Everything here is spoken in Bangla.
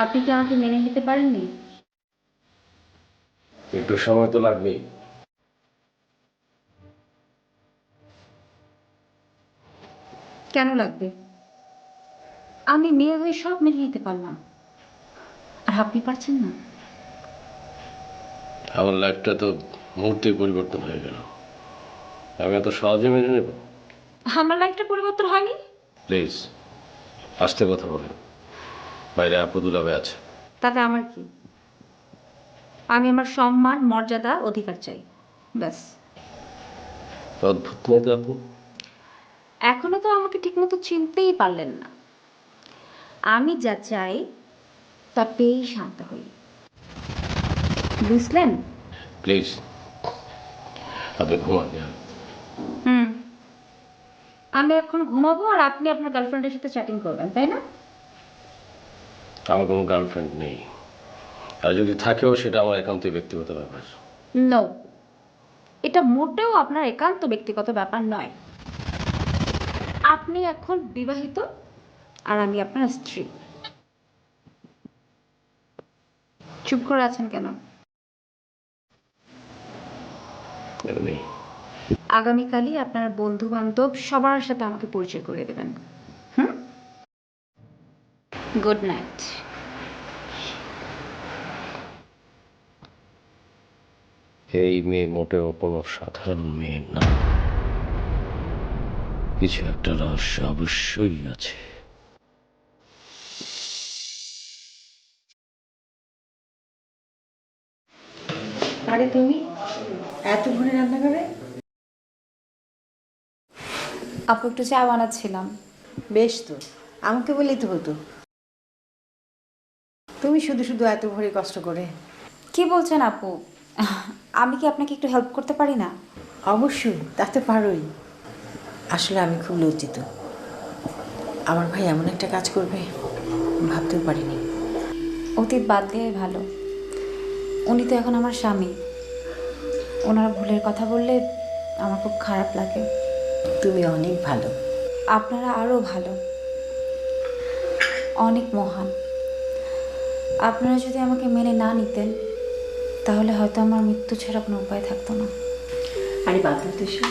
আপনি কি আমাকে মেনে নিতে পারেননি? একটু সময় তো লাগবেই। কেন লাগবে? আমি মেয়ে হয়ে সব মেনে নিতে পারলাম, আর আপনি পারছেন না। আমার লাইফটা তো মুহূর্তেই পরিবর্তন হয়ে গেল। আমি এত সহজে মেনে নেব? আমার লাইফটা পরিবর্তন হয়নি। প্লিজ আস্তে কথা বলেন, বাইরে আপু দুলাভাই আছে। তাতে আমার কি? আমি আমার সম্মান, মর্যাদা, অধিকার চাই, ব্যাস। অদ্ভুত মেয়ে তো আপনি। এখনো তো আমাকে ঠিকমতো চিনতেই পারলেন না। আমি যা চাই তা পেয়েই শান্ত হই, বুঝলেন? প্লিজ আপনি ঘুমান যান। হুম, আমি এখন ঘুমাবো আর আপনি আপনার গার্লফ্রেন্ডের সাথে চ্যাটিং করবেন, তাই না? আমার কোনো গার্লফ্রেন্ড নেই, আর যদি থাকেও সেটা আমার একান্তই ব্যক্তিগত ব্যাপার। নো, এটা মোটেও আপনার একান্ত ব্যক্তিগত ব্যাপার নয়। আপনি এখন বিবাহিত আর আমি আপনার স্ত্রী। চুপ করে আছেন কেন? এমনি আগামীকালই আপনার বন্ধু বান্ধব সবার সাথে আমাকে পরিচয় করে দেবেন। হুম, গুড নাইট। এই মেয়ে মোটেও কোনো সাধারণ মেয়ে না, কিছু একটা রহস্য অবশ্যই আছে। আরে তুমি এত ভোরে রান্না করে? আপু একটু চা বানাচ্ছিলাম। বেশ তো, আমাকে বলেই তো হতো। তুমি শুধু শুধু এত ভোরে কষ্ট করে? কি বলছেন আপু? আমি কি আপনাকে একটু হেল্প করতে পারি না? অবশ্যই, তা তো পারোই। আসলে আমি খুব লজ্জিত, আমার ভাই এমন একটা কাজ করবে ভাবতেও পারিনি। অতীত বাদ দেওয়াই ভালো। উনি তো এখন আমার স্বামী। ওনারা ভুলের কথা বললে আমার খুব খারাপ লাগে। তুমি অনেক ভালো। আপনারা আরও ভালো, অনেক মহান। আপনারা যদি আমাকে মেনে না নিতেন তাহলে হয়তো আমার মৃত্যু ছাড়া কোনো উপায় থাকতো না। আরে বাদ দাও তো এসব।